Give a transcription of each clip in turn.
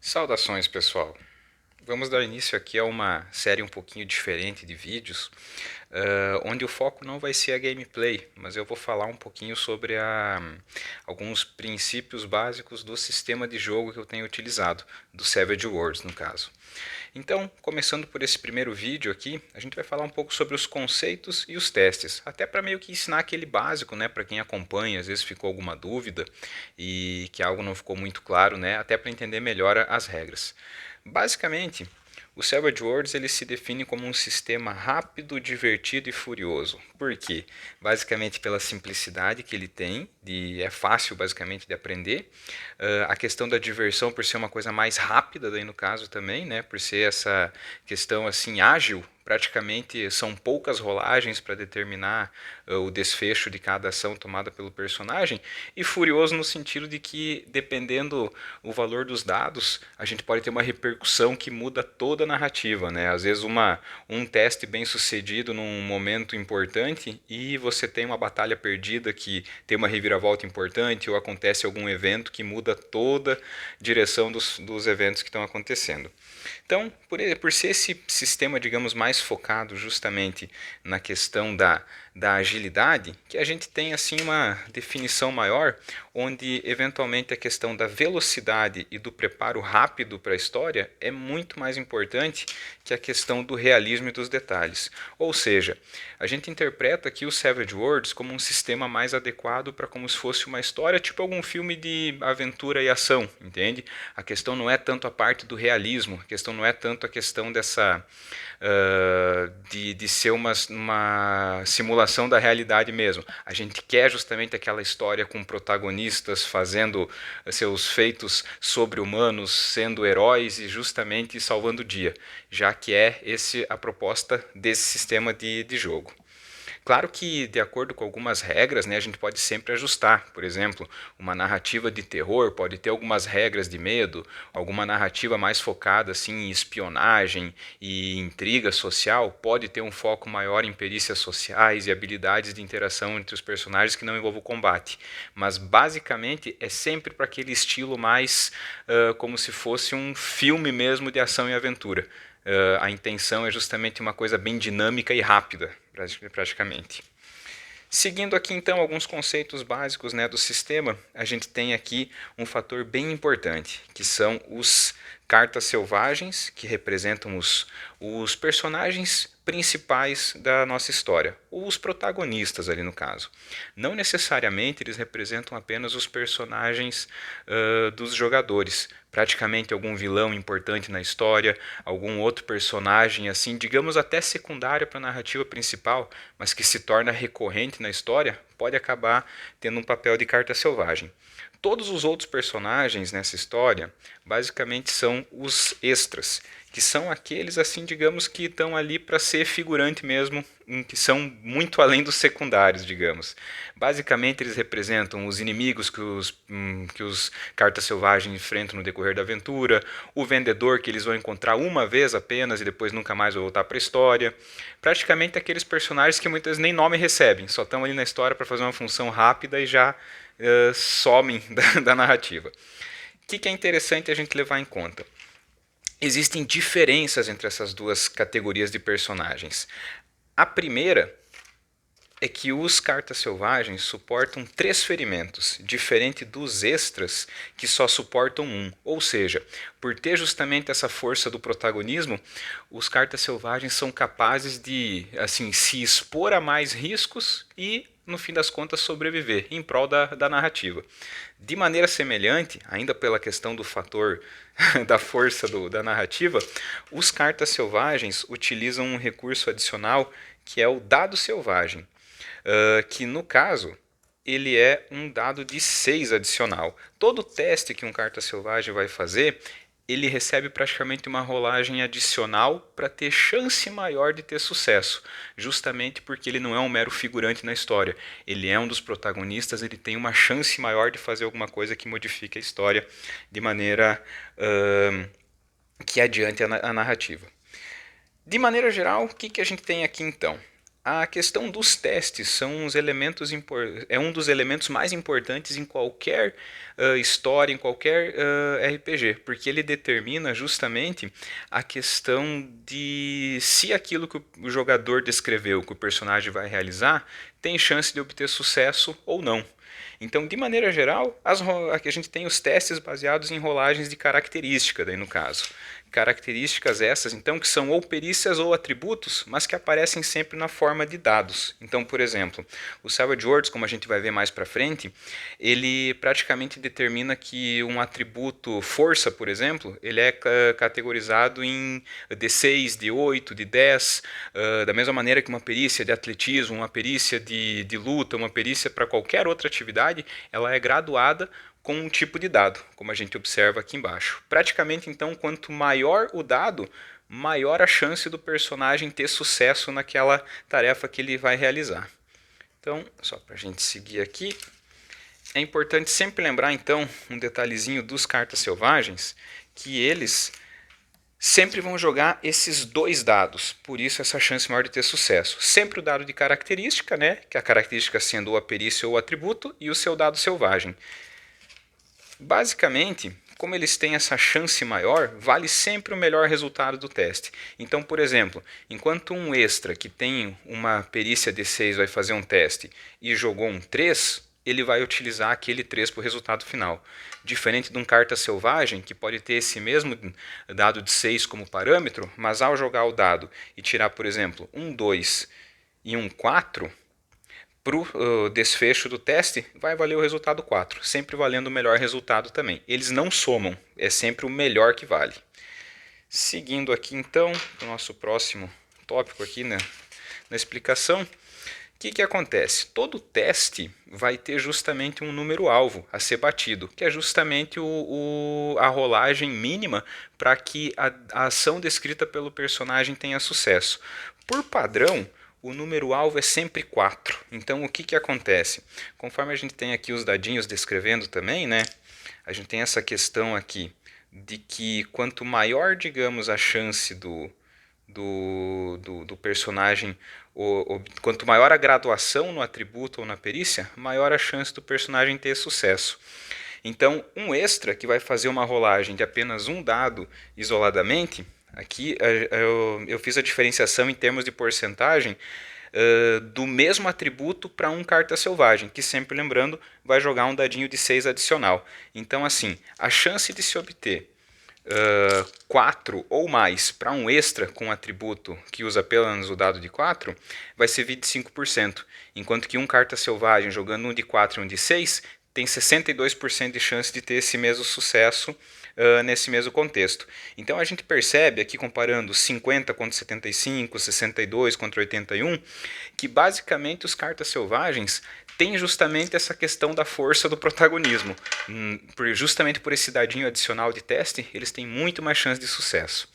Saudações, pessoal! Vamos dar início aqui a uma série um pouquinho diferente de vídeos, onde o foco não vai ser a gameplay, mas eu vou falar um pouquinho sobre alguns princípios básicos do sistema de jogo que eu tenho utilizado, do Savage Worlds no caso. Então, começando por esse primeiro vídeo aqui, a gente vai falar um pouco sobre os conceitos e os testes, até para meio que ensinar aquele básico, né, para quem acompanha, às vezes ficou alguma dúvida e que algo não ficou muito claro, né, até para entender melhor as regras. Basicamente, o Savage Worlds ele se define como um sistema rápido, divertido e furioso. Por quê? Basicamente pela simplicidade que ele tem, é fácil basicamente de aprender. A questão da diversão por ser uma coisa mais rápida daí no caso também, né? Por ser essa questão assim ágil, praticamente são poucas rolagens para determinar o desfecho de cada ação tomada pelo personagem, e furioso no sentido de que, dependendo o valor dos dados, a gente pode ter uma repercussão que muda toda a narrativa, né? Às vezes um teste bem sucedido num momento importante e você tem uma batalha perdida que tem uma reviravolta importante ou acontece algum evento que muda toda a direção dos eventos que estão acontecendo. Então, por ser esse sistema, digamos, mais focado justamente na questão da agilidade, que a gente tem assim uma definição maior, onde eventualmente a questão da velocidade e do preparo rápido para a história é muito mais importante que a questão do realismo e dos detalhes. Ou seja, a gente interpreta aqui o Savage Worlds como um sistema mais adequado para como se fosse uma história, tipo algum filme de aventura e ação, entende? A questão não é tanto a parte do realismo, a questão não é tanto a questão dessa de ser uma simulação da realidade mesmo. A gente quer justamente aquela história com protagonistas fazendo seus feitos sobre-humanos, sendo heróis e justamente salvando o dia, já que é esse a proposta desse sistema de jogo. Claro que, de acordo com algumas regras, né, a gente pode sempre ajustar. Por exemplo, uma narrativa de terror pode ter algumas regras de medo, alguma narrativa mais focada assim, em espionagem e intriga social pode ter um foco maior em perícias sociais e habilidades de interação entre os personagens que não envolvam combate. Mas, basicamente, é sempre para aquele estilo mais como se fosse um filme mesmo de ação e aventura. A intenção é justamente uma coisa bem dinâmica e rápida, praticamente. Seguindo aqui então alguns conceitos básicos, né, do sistema, a gente tem aqui um fator bem importante, que são os cartas selvagens, que representam os personagens principais da nossa história, ou os protagonistas ali no caso. Não necessariamente eles representam apenas os personagens dos jogadores, praticamente algum vilão importante na história, algum outro personagem assim, digamos até secundário para a narrativa principal, mas que se torna recorrente na história, pode acabar tendo um papel de carta selvagem. Todos os outros personagens nessa história basicamente são os extras, que são aqueles assim, digamos, que estão ali para ser figurante mesmo, que são muito além dos secundários, digamos. Basicamente eles representam os inimigos que os cartas selvagens enfrentam no decorrer da aventura, o vendedor que eles vão encontrar uma vez apenas e depois nunca mais vai voltar para a história. Praticamente aqueles personagens que muitas vezes nem nome recebem, só estão ali na história para fazer uma função rápida e já somem da narrativa. O que é interessante a gente levar em conta? Existem diferenças entre essas duas categorias de personagens. A primeira é que os cartas selvagens suportam 3 ferimentos, diferente dos extras que só suportam um. Ou seja, por ter justamente essa força do protagonismo, os cartas selvagens são capazes de assim se expor a mais riscos e, no fim das contas, sobreviver em prol da narrativa. De maneira semelhante, ainda pela questão do fator da força da narrativa, os cartas selvagens utilizam um recurso adicional que é o dado selvagem. Que no caso ele é um dado de 6 adicional. Todo teste que um carta selvagem vai fazer, ele recebe praticamente uma rolagem adicional para ter chance maior de ter sucesso, justamente porque ele não é um mero figurante na história. Ele é um dos protagonistas, ele tem uma chance maior de fazer alguma coisa que modifique a história de maneira que adiante a narrativa. De maneira geral, o que a gente tem aqui então? A questão dos testes são os elementos é um dos elementos mais importantes em qualquer história, em qualquer RPG, porque ele determina justamente a questão de se aquilo que o jogador descreveu, que o personagem vai realizar, tem chance de obter sucesso ou não. Então, de maneira geral, aqui a gente tem os testes baseados em rolagens de característica, daí no caso. Características essas, então, que são ou perícias ou atributos, mas que aparecem sempre na forma de dados. Então, por exemplo, o Savage Worlds, como a gente vai ver mais para frente, ele praticamente determina que um atributo força, por exemplo, ele é categorizado em D6, D8, de 10, da mesma maneira que uma perícia de atletismo, uma perícia de luta, uma perícia para qualquer outra atividade, ela é graduada com um tipo de dado, como a gente observa aqui embaixo. Praticamente, então, quanto maior o dado, maior a chance do personagem ter sucesso naquela tarefa que ele vai realizar. Então, só para a gente seguir aqui, é importante sempre lembrar, então, um detalhezinho dos cartas selvagens, que eles sempre vão jogar esses dois dados, por isso essa chance maior de ter sucesso. Sempre o dado de característica, né, que a característica sendo ou a perícia ou o atributo, e o seu dado selvagem. Basicamente, como eles têm essa chance maior, vale sempre o melhor resultado do teste. Então, por exemplo, enquanto um extra que tem uma perícia D6 vai fazer um teste e jogou um 3, ele vai utilizar aquele 3 para o resultado final. Diferente de um carta selvagem, que pode ter esse mesmo dado de 6 como parâmetro, mas ao jogar o dado e tirar, por exemplo, um 2 e um 4, para o desfecho do teste, vai valer o resultado 4, sempre valendo o melhor resultado também. Eles não somam, é sempre o melhor que vale. Seguindo aqui então, para o nosso próximo tópico aqui na explicação, o que acontece? Todo teste vai ter justamente um número-alvo a ser batido, que é justamente a rolagem mínima para que a ação descrita pelo personagem tenha sucesso. Por padrão, o número-alvo é sempre 4. Então, o que acontece? Conforme a gente tem aqui os dadinhos descrevendo também, né? A gente tem essa questão aqui de que quanto maior, digamos, a chance do personagem, quanto maior a graduação no atributo ou na perícia, maior a chance do personagem ter sucesso. Então, um extra que vai fazer uma rolagem de apenas um dado isoladamente, aqui eu fiz a diferenciação em termos de porcentagem do mesmo atributo para um carta selvagem, que sempre lembrando vai jogar um dadinho de 6 adicional. Então assim, a chance de se obter 4 ou mais para um extra com atributo que usa apenas o dado de 4 vai ser 25%, enquanto que um carta selvagem jogando um de 4 e um de 6 tem 62% de chance de ter esse mesmo sucesso nesse mesmo contexto. Então a gente percebe aqui comparando 50 contra 75, 62 contra 81, que basicamente os cartas selvagens têm justamente essa questão da força do protagonismo. Justamente por esse dadinho adicional de teste, eles têm muito mais chance de sucesso.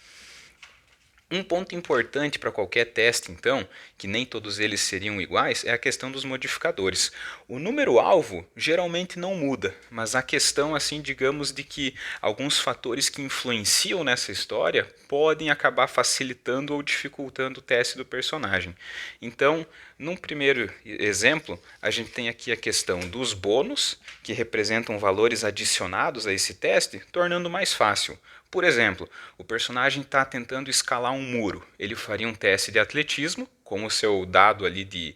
Um ponto importante para qualquer teste, então, que nem todos eles seriam iguais, é a questão dos modificadores. O número-alvo geralmente não muda, mas a questão, assim, digamos, de que alguns fatores que influenciam nessa história podem acabar facilitando ou dificultando o teste do personagem. Então, num primeiro exemplo, a gente tem aqui a questão dos bônus, que representam valores adicionados a esse teste, tornando mais fácil. Por exemplo, o personagem está tentando escalar um muro. Ele faria um teste de atletismo, com o seu dado ali de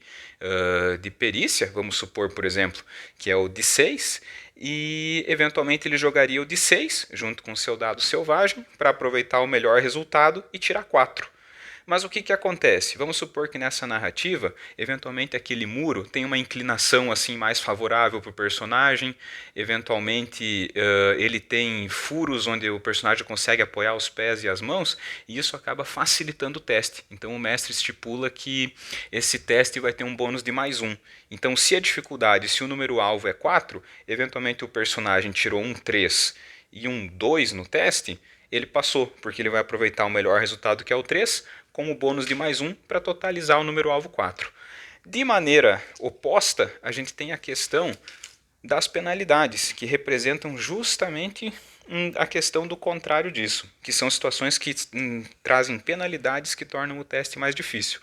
perícia, vamos supor, por exemplo, que é o de 6, e eventualmente ele jogaria o de 6 junto com o seu dado selvagem para aproveitar o melhor resultado e tirar 4. Mas o que acontece? Vamos supor que nessa narrativa, eventualmente aquele muro tem uma inclinação assim mais favorável para o personagem, eventualmente ele tem furos onde o personagem consegue apoiar os pés e as mãos, e isso acaba facilitando o teste. Então o mestre estipula que esse teste vai ter um bônus de mais 1. Então se a dificuldade, se o número-alvo é 4, eventualmente o personagem tirou um 3 e um 2 no teste, ele passou, porque ele vai aproveitar o melhor resultado que é o 3, com o bônus de mais 1 para totalizar o número-alvo 4. De maneira oposta, a gente tem a questão das penalidades, que representam justamente a questão do contrário disso, que são situações que trazem penalidades que tornam o teste mais difícil.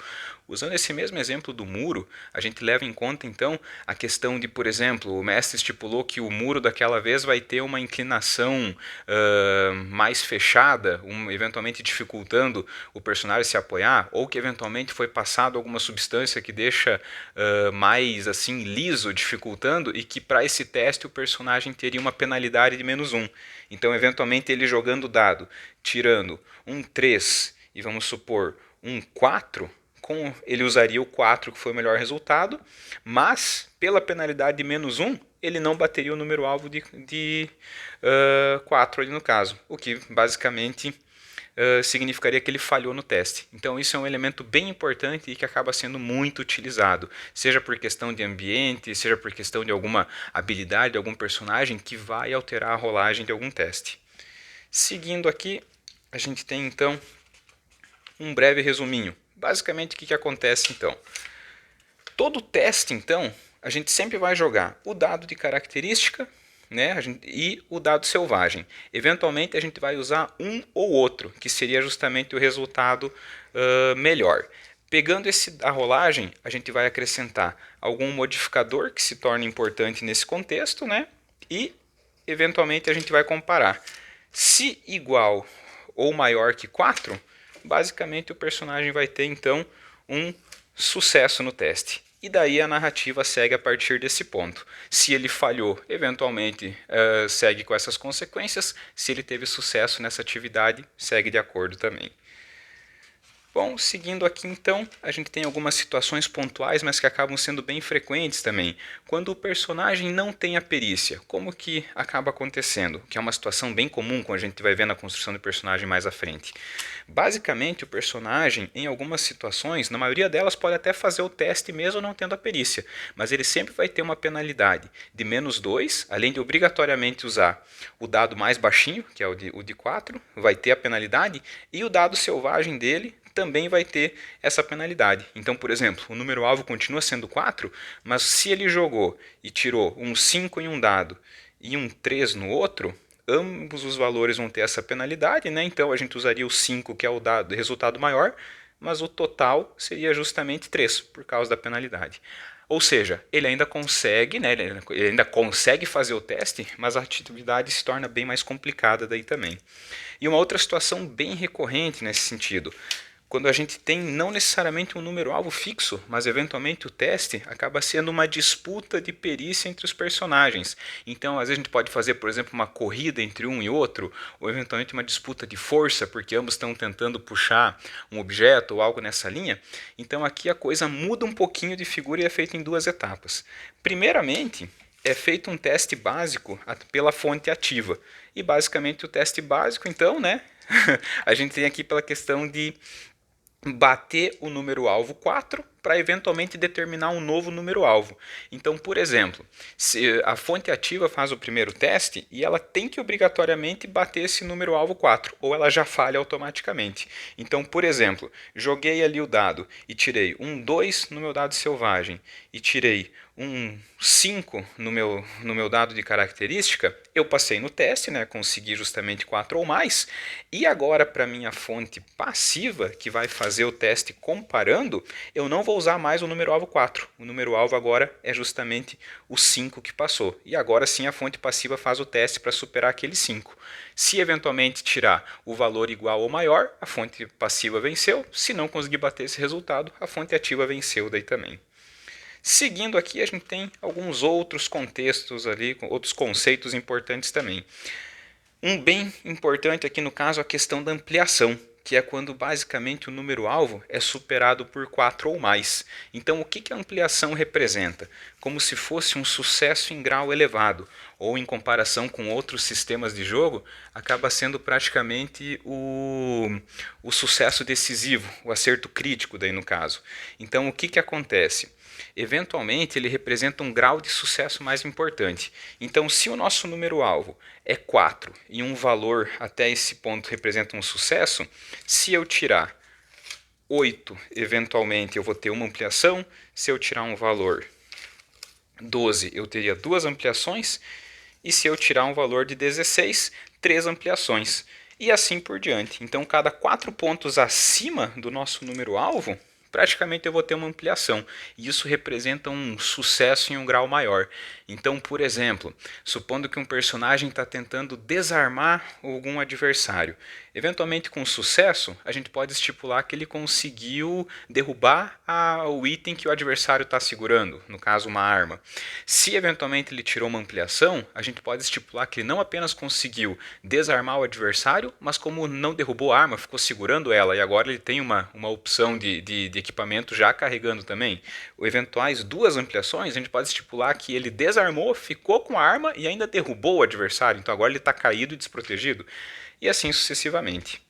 Usando esse mesmo exemplo do muro, a gente leva em conta então a questão de, por exemplo, o mestre estipulou que o muro daquela vez vai ter uma inclinação mais fechada, eventualmente dificultando o personagem se apoiar, ou que eventualmente foi passado alguma substância que deixa mais assim liso, dificultando, e que para esse teste o personagem teria uma penalidade de -1. Então, eventualmente, ele jogando o dado, tirando um 3 e vamos supor um 4, ele usaria o 4, que foi o melhor resultado, mas pela penalidade de -1, ele não bateria o número alvo de 4 ali no caso, o que basicamente significaria que ele falhou no teste. Então isso é um elemento bem importante e que acaba sendo muito utilizado, seja por questão de ambiente, seja por questão de alguma habilidade de algum personagem que vai alterar a rolagem de algum teste. Seguindo aqui, a gente tem então um breve resuminho. Basicamente, o que acontece então? Todo teste, então, a gente sempre vai jogar o dado de característica, né, e o dado selvagem. Eventualmente, a gente vai usar um ou outro, que seria justamente o resultado melhor. Pegando a rolagem, a gente vai acrescentar algum modificador que se torne importante nesse contexto, né, e eventualmente a gente vai comparar. Se igual ou maior que 4, basicamente o personagem vai ter então um sucesso no teste. E daí a narrativa segue a partir desse ponto. Se ele falhou, eventualmente segue com essas consequências. Se ele teve sucesso nessa atividade, segue de acordo também. Bom, seguindo aqui então, a gente tem algumas situações pontuais, mas que acabam sendo bem frequentes também. Quando o personagem não tem a perícia, como que acaba acontecendo? Que é uma situação bem comum quando a gente vai ver na construção do personagem mais à frente. Basicamente, o personagem, em algumas situações, na maioria delas pode até fazer o teste mesmo não tendo a perícia, mas ele sempre vai ter uma penalidade de -2, além de obrigatoriamente usar o dado mais baixinho, que é o de 4, vai ter a penalidade, e o dado selvagem dele também vai ter essa penalidade. Então, por exemplo, o número alvo continua sendo 4, mas se ele jogou e tirou um 5 em um dado e um 3 no outro, ambos os valores vão ter essa penalidade, né? Então a gente usaria o 5, que é o dado, resultado maior, mas o total seria justamente 3, por causa da penalidade. Ou seja, ele ainda consegue, né? Ele ainda consegue fazer o teste, mas a atividade se torna bem mais complicada daí também. E uma outra situação bem recorrente nesse sentido, quando a gente tem não necessariamente um número-alvo fixo, mas eventualmente o teste acaba sendo uma disputa de perícia entre os personagens. Então, às vezes a gente pode fazer, por exemplo, uma corrida entre um e outro, ou eventualmente uma disputa de força, porque ambos estão tentando puxar um objeto ou algo nessa linha. Então, aqui a coisa muda um pouquinho de figura e é feita em duas etapas. Primeiramente, é feito um teste básico pela fonte ativa. E basicamente o teste básico, então, né? A gente tem aqui pela questão de bater o número-alvo 4 para eventualmente determinar um novo número-alvo. Então, por exemplo, se a fonte ativa faz o primeiro teste e ela tem que obrigatoriamente bater esse número-alvo 4, ou ela já falha automaticamente. Então, por exemplo, joguei ali o dado e tirei um 2 no meu dado selvagem e tirei um 5 no meu dado de característica, eu passei no teste, né, consegui justamente 4 ou mais, e agora para minha fonte passiva, que vai fazer o teste comparando, eu não vou usar mais o número-alvo 4. O número-alvo agora é justamente o 5 que passou. E agora sim a fonte passiva faz o teste para superar aquele 5. Se eventualmente tirar o valor igual ou maior, a fonte passiva venceu. Se não conseguir bater esse resultado, a fonte ativa venceu daí também. Seguindo aqui, a gente tem alguns outros contextos ali, outros conceitos importantes também. Um bem importante aqui no caso é a questão da ampliação, que é quando basicamente o número-alvo é superado por 4 ou mais. Então o que a ampliação representa? Como se fosse um sucesso em grau elevado, ou em comparação com outros sistemas de jogo, acaba sendo praticamente o sucesso decisivo, o acerto crítico daí no caso. Então o que acontece? Eventualmente ele representa um grau de sucesso mais importante. Então, se o nosso número-alvo é 4 e um valor até esse ponto representa um sucesso, se eu tirar 8, eventualmente eu vou ter uma ampliação. Se eu tirar um valor 12, eu teria duas ampliações. E se eu tirar um valor de 16, 3 ampliações. E assim por diante. Então, cada 4 pontos acima do nosso número-alvo, praticamente eu vou ter uma ampliação. E isso representa um sucesso em um grau maior. Então, por exemplo, supondo que um personagem está tentando desarmar algum adversário. Eventualmente, com sucesso, a gente pode estipular que ele conseguiu derrubar o item que o adversário está segurando, no caso, uma arma. Se eventualmente ele tirou uma ampliação, a gente pode estipular que ele não apenas conseguiu desarmar o adversário, mas como não derrubou a arma, ficou segurando ela e agora ele tem uma opção de equipamento já carregando também. Eventuais duas ampliações, a gente pode estipular que ele desarmou, ficou com a arma e ainda derrubou o adversário, então agora ele está caído e desprotegido. E assim sucessivamente.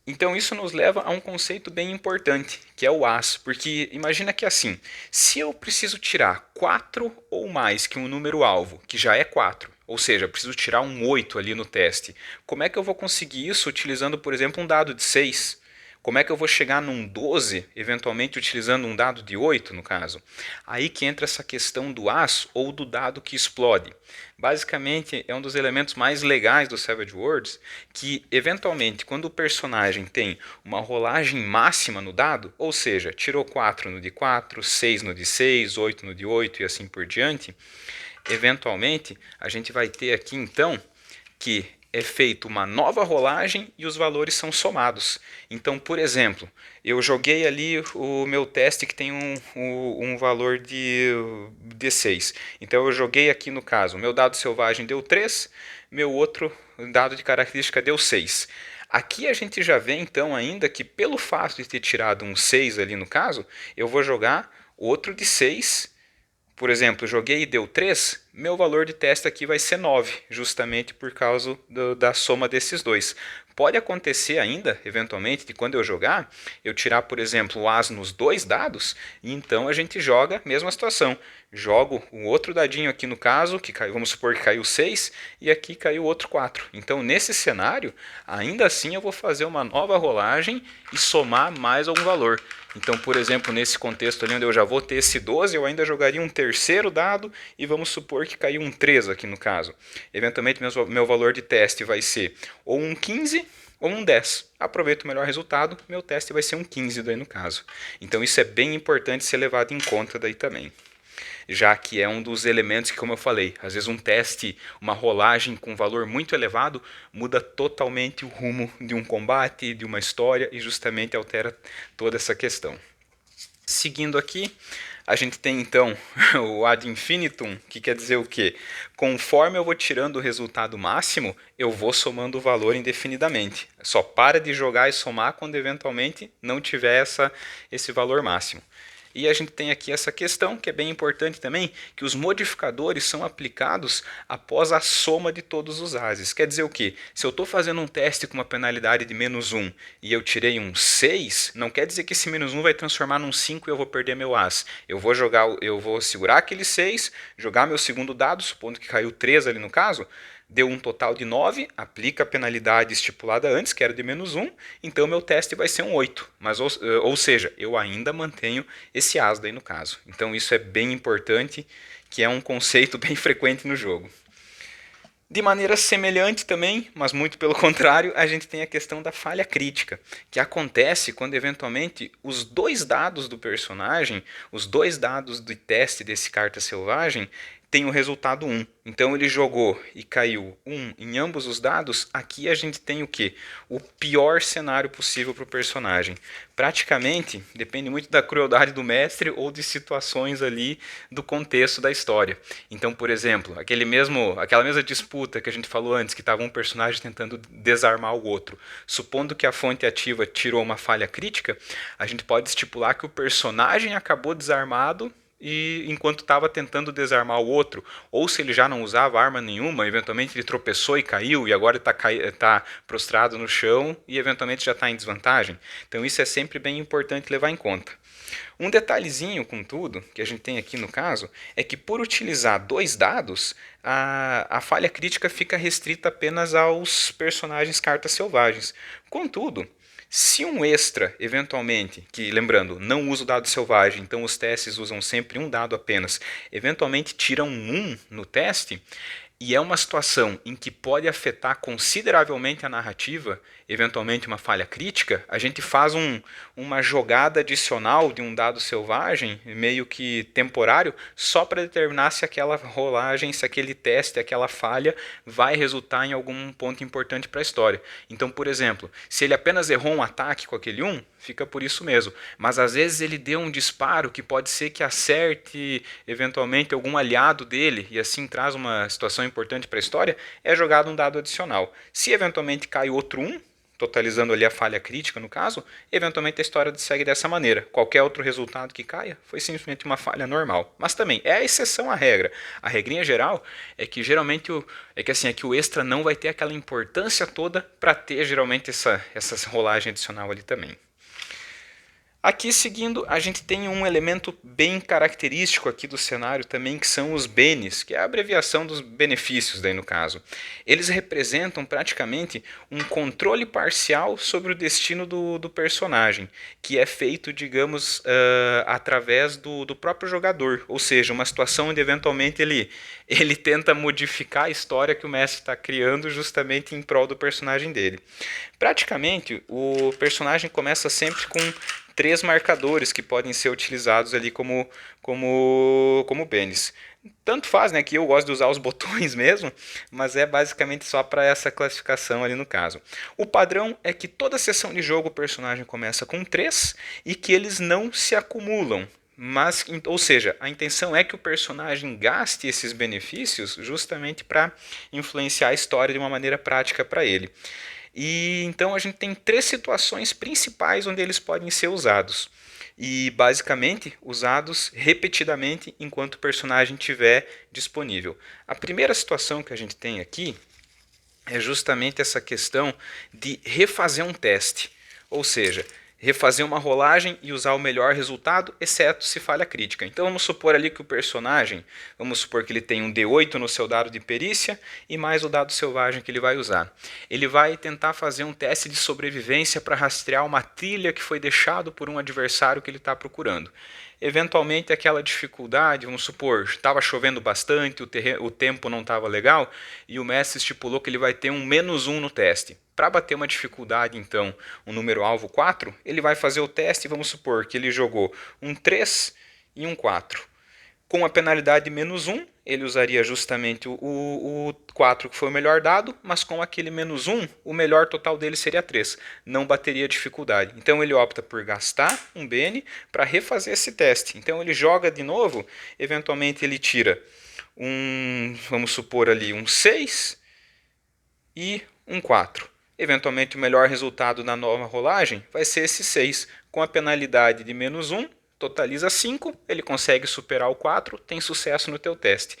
Então isso nos leva a um conceito bem importante, que é o as, porque imagina que assim, se eu preciso tirar 4 ou mais que um número alvo, que já é 4, ou seja, eu preciso tirar um 8 ali no teste, como é que eu vou conseguir isso utilizando, por exemplo, um dado de 6? Como é que eu vou chegar num 12, eventualmente utilizando um dado de 8, no caso? Aí que entra essa questão do as ou do dado que explode. Basicamente, é um dos elementos mais legais do Savage Worlds, que eventualmente, quando o personagem tem uma rolagem máxima no dado, ou seja, tirou 4 no de 4, 6 no de 6, 8 no de 8 e assim por diante, eventualmente a gente vai ter aqui então que é feita uma nova rolagem e os valores são somados. Então, por exemplo, eu joguei ali o meu teste que tem um valor de 6. Então, eu joguei aqui no caso, meu dado selvagem deu 3, meu outro dado de característica deu 6. Aqui a gente já vê então ainda que pelo fato de ter tirado um 6 ali no caso, eu vou jogar outro de 6. Por exemplo, joguei e deu 3, meu valor de teste aqui vai ser 9, justamente por causa da soma desses dois. Pode acontecer ainda, eventualmente, de quando eu jogar, eu tirar, por exemplo, o as nos dois dados, e então a gente joga a mesma situação. Jogo um outro dadinho aqui no caso, que caiu, vamos supor que caiu 6, e aqui caiu outro 4. Então, nesse cenário, ainda assim eu vou fazer uma nova rolagem e somar mais algum valor. Então, por exemplo, nesse contexto ali onde eu já vou ter esse 12, eu ainda jogaria um terceiro dado e vamos supor que caiu um 3 aqui no caso. Eventualmente, meu valor de teste vai ser ou um 15 ou um 10. Aproveito o melhor resultado, meu teste vai ser um 15 daí no caso. Então, isso é bem importante ser levado em conta daí também, já que é um dos elementos que, como eu falei, às vezes um teste, uma rolagem com valor muito elevado muda totalmente o rumo de um combate, de uma história e justamente altera toda essa questão. Seguindo aqui, a gente tem então o ad infinitum, que quer dizer o quê? Conforme eu vou tirando o resultado máximo, eu vou somando o valor indefinidamente. Só para de jogar e somar quando eventualmente não tiver esse valor máximo. E a gente tem aqui essa questão, que é bem importante também, que os modificadores são aplicados após a soma de todos os ases. Quer dizer o quê? Se eu estou fazendo um teste com uma penalidade de -1 e eu tirei um 6, não quer dizer que esse -1 vai transformar num 5 e eu vou perder meu as. Eu vou segurar aquele 6, jogar meu segundo dado, supondo que caiu 3 ali no caso, deu um total de 9, aplica a penalidade estipulada antes, que era de -1, então meu teste vai ser um 8. Mas, ou seja, eu ainda mantenho esse as daí no caso. Então isso é bem importante, que é um conceito bem frequente no jogo. De maneira semelhante também, mas muito pelo contrário, a gente tem a questão da falha crítica, que acontece quando eventualmente os dois dados do personagem, os dois dados de teste desse carta selvagem, tem o resultado 1. Então ele jogou e caiu 1 em ambos os dados. Aqui a gente tem o quê? O pior cenário possível para o personagem. Praticamente depende muito da crueldade do mestre ou de situações ali do contexto da história. Então, por exemplo, aquela mesma disputa que a gente falou antes, que estava um personagem tentando desarmar o outro. Supondo que a fonte ativa tirou uma falha crítica, a gente pode estipular que o personagem acabou desarmado e enquanto estava tentando desarmar o outro, ou se ele já não usava arma nenhuma, eventualmente ele tropeçou e caiu, e agora está prostrado no chão e eventualmente já está em desvantagem. Então isso é sempre bem importante levar em conta. Um detalhezinho, contudo, que a gente tem aqui no caso, é que por utilizar dois dados, a falha crítica fica restrita apenas aos personagens cartas selvagens. Contudo, se um extra, eventualmente, que lembrando, não usa o dado selvagem, então os testes usam sempre um dado apenas, eventualmente tira um 1 no teste, e é uma situação em que pode afetar consideravelmente a narrativa, eventualmente uma falha crítica, a gente faz uma jogada adicional de um dado selvagem, meio que temporário, só para determinar se aquela rolagem, se aquele teste, aquela falha vai resultar em algum ponto importante para a história. Então, por exemplo, se ele apenas errou um ataque com aquele 1, fica por isso mesmo. Mas às vezes ele deu um disparo que pode ser que acerte eventualmente algum aliado dele e assim traz uma situação importante para a história, é jogado um dado adicional. Se eventualmente cai outro 1, totalizando ali a falha crítica no caso, eventualmente a história segue dessa maneira. Qualquer outro resultado que caia foi simplesmente uma falha normal. Mas também é a exceção à regra. A regrinha geral é que geralmente é que o extra não vai ter aquela importância toda para ter geralmente essa rolagem adicional ali também. Aqui seguindo, a gente tem um elemento bem característico aqui do cenário também, que são os benes, que é a abreviação dos benefícios daí no caso. Eles representam praticamente um controle parcial sobre o destino do personagem, que é feito, digamos, através do próprio jogador, ou seja, uma situação onde eventualmente ele tenta modificar a história que o mestre está criando justamente em prol do personagem dele. Praticamente, o personagem começa sempre com 3 marcadores que podem ser utilizados ali como benes. Tanto faz, né, que eu gosto de usar os botões mesmo, mas é basicamente só para essa classificação ali no caso. O padrão é que toda sessão de jogo o personagem começa com 3 e que eles não se acumulam. Mas, ou seja, a intenção é que o personagem gaste esses benefícios justamente para influenciar a história de uma maneira prática para ele. E então a gente tem 3 situações principais onde eles podem ser usados. E basicamente usados repetidamente enquanto o personagem estiver disponível. A primeira situação que a gente tem aqui é justamente essa questão de refazer um teste. Ou seja, refazer uma rolagem e usar o melhor resultado, exceto se falha crítica. Então vamos supor ali que o personagem, vamos supor que ele tem um D8 no seu dado de perícia e mais o dado selvagem que ele vai usar. Ele vai tentar fazer um teste de sobrevivência para rastrear uma trilha que foi deixado por um adversário que ele está procurando. Eventualmente aquela dificuldade, vamos supor, estava chovendo bastante, o tempo não estava legal e o mestre estipulou que ele vai ter um -1 no teste. Para bater uma dificuldade, então, um número alvo 4, ele vai fazer o teste, vamos supor que ele jogou um 3 e um 4. Com a penalidade de -1, ele usaria justamente o 4, que foi o melhor dado, mas com aquele -1, o melhor total dele seria 3. Não bateria a dificuldade. Então ele opta por gastar um bene para refazer esse teste. Então ele joga de novo, eventualmente ele tira vamos supor ali, um 6 e um 4. Eventualmente o melhor resultado na nova rolagem vai ser esse 6, com a penalidade de -1, totaliza 5, ele consegue superar o 4, tem sucesso no teu teste.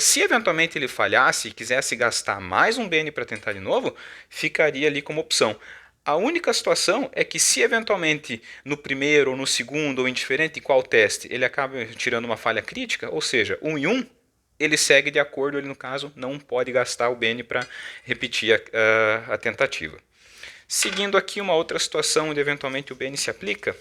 Se eventualmente ele falhasse e quisesse gastar mais um bene para tentar de novo, ficaria ali como opção. A única situação é que se eventualmente no primeiro ou no segundo ou indiferente qual teste ele acaba tirando uma falha crítica, ou seja, 1 e 1, ele segue de acordo, ele no caso não pode gastar o bene para repetir a tentativa. Seguindo aqui uma outra situação onde eventualmente o bene se aplica,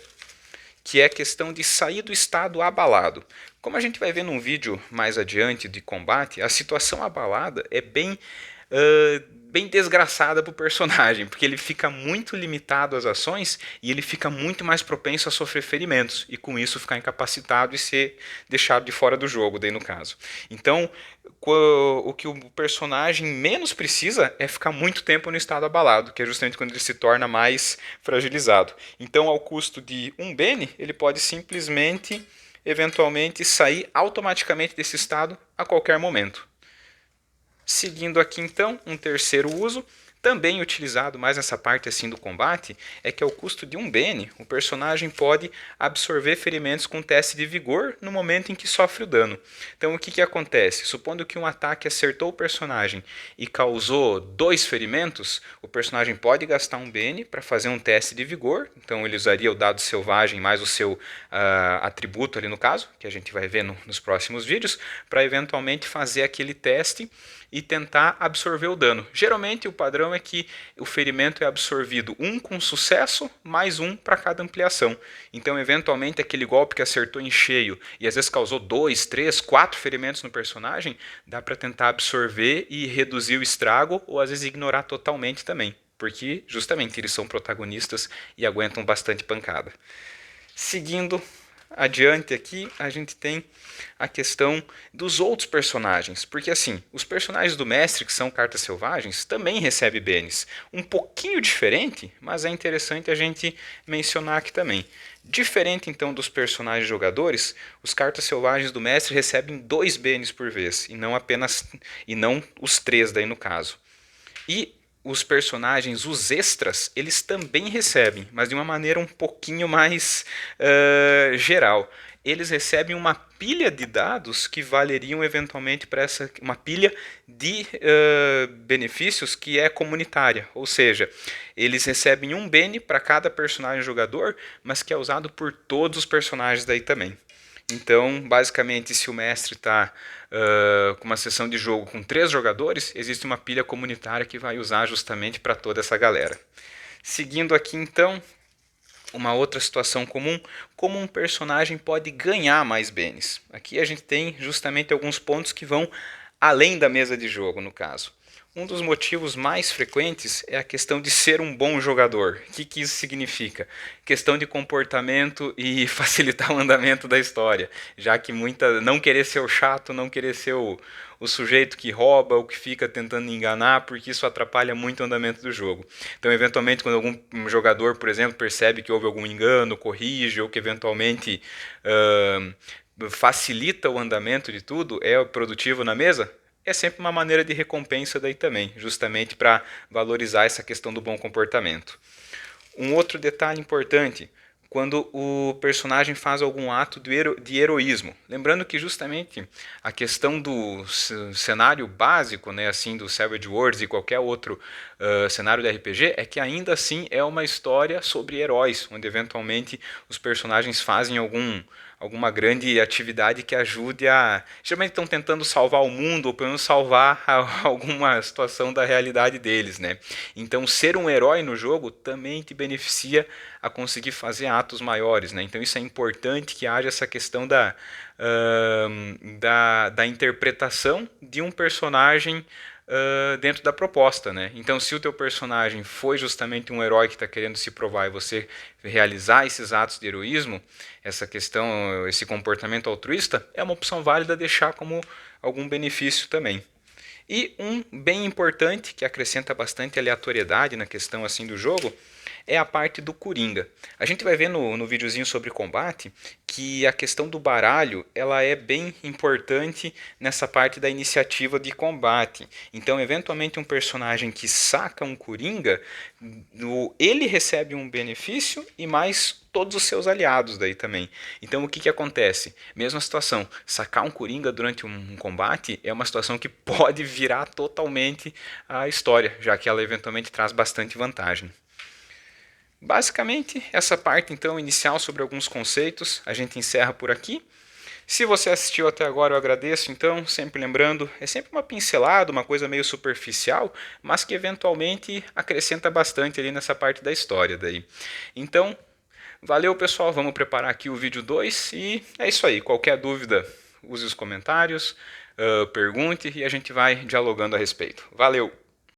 que é a questão de sair do estado abalado. Como a gente vai ver num vídeo mais adiante de combate, a situação abalada é bem desgraçada para o personagem, porque ele fica muito limitado às ações e ele fica muito mais propenso a sofrer ferimentos e com isso ficar incapacitado e ser deixado de fora do jogo, daí no caso. Então, o que o personagem menos precisa é ficar muito tempo no estado abalado, que é justamente quando ele se torna mais fragilizado. Então, ao custo de um bene, ele pode simplesmente, eventualmente, sair automaticamente desse estado a qualquer momento. Seguindo aqui então, um terceiro uso, também utilizado mais nessa parte assim do combate, é que ao custo de um bene, o personagem pode absorver ferimentos com teste de vigor no momento em que sofre o dano. Então o que acontece? Supondo que um ataque acertou o personagem e causou 2 ferimentos, o personagem pode gastar um bene para fazer um teste de vigor, então ele usaria o dado selvagem mais o seu atributo ali no caso, que a gente vai ver nos próximos vídeos, para eventualmente fazer aquele teste e tentar absorver o dano. Geralmente o padrão é que o ferimento é absorvido um com sucesso, mais um para cada ampliação. Então, eventualmente, aquele golpe que acertou em cheio e às vezes causou 2, 3, 4 ferimentos no personagem, dá para tentar absorver e reduzir o estrago ou às vezes ignorar totalmente também. Porque justamente eles são protagonistas e aguentam bastante pancada. Seguindo adiante aqui, a gente tem a questão dos outros personagens, porque assim, os personagens do mestre, que são cartas selvagens, também recebem bênus. Um pouquinho diferente, mas é interessante a gente mencionar aqui também. Diferente então dos personagens jogadores, os cartas selvagens do mestre recebem 2 bênus por vez, e não os 3 daí no caso. E os personagens, os extras, eles também recebem, mas de uma maneira um pouquinho mais geral. Eles recebem uma pilha de dados que valeriam eventualmente para uma pilha de benefícios que é comunitária, ou seja, eles recebem um bene para cada personagem jogador, mas que é usado por todos os personagens daí também. Então, basicamente, se o mestre está com uma sessão de jogo com 3 jogadores, existe uma pilha comunitária que vai usar justamente para toda essa galera. Seguindo aqui, então, uma outra situação comum, como um personagem pode ganhar mais bens. Aqui a gente tem justamente alguns pontos que vão além da mesa de jogo, no caso. Um dos motivos mais frequentes é a questão de ser um bom jogador. O que isso significa? Questão de comportamento e facilitar o andamento da história, já que não querer ser o chato, não querer ser o sujeito que rouba ou que fica tentando enganar, porque isso atrapalha muito o andamento do jogo. Então, eventualmente, quando algum jogador, por exemplo, percebe que houve algum engano, corrige, ou que eventualmente facilita o andamento de tudo, é produtivo na mesa, é sempre uma maneira de recompensa daí também, justamente para valorizar essa questão do bom comportamento. Um outro detalhe importante, quando o personagem faz algum ato de heroísmo. Lembrando que justamente a questão do cenário básico, né, assim, do Savage Worlds e qualquer outro cenário de RPG, é que ainda assim é uma história sobre heróis, onde eventualmente os personagens fazem alguma grande atividade que ajude a... Geralmente estão tentando salvar o mundo, ou pelo menos salvar alguma situação da realidade deles, né? Então, ser um herói no jogo também te beneficia a conseguir fazer atos maiores, né? Então, isso é importante que haja essa questão da interpretação de um personagem dentro da proposta, né? Então, se o teu personagem foi justamente um herói que está querendo se provar e você realizar esses atos de heroísmo, essa questão, esse comportamento altruísta, é uma opção válida deixar como algum benefício também. E um bem importante, que acrescenta bastante aleatoriedade na questão assim do jogo, é a parte do Coringa. A gente vai ver no videozinho sobre combate que a questão do baralho ela é bem importante nessa parte da iniciativa de combate. Então, eventualmente, um personagem que saca um Coringa, ele recebe um benefício e mais todos os seus aliados daí também. Então, o que acontece? Mesma situação, sacar um Coringa durante um combate é uma situação que pode virar totalmente a história, já que ela eventualmente traz bastante vantagem. Basicamente, essa parte então inicial sobre alguns conceitos, a gente encerra por aqui. Se você assistiu até agora, eu agradeço, então, sempre lembrando, é sempre uma pincelada, uma coisa meio superficial, mas que eventualmente acrescenta bastante ali nessa parte da história daí. Então, valeu pessoal, vamos preparar aqui o vídeo 2 e é isso aí. Qualquer dúvida, use os comentários, pergunte e a gente vai dialogando a respeito. Valeu!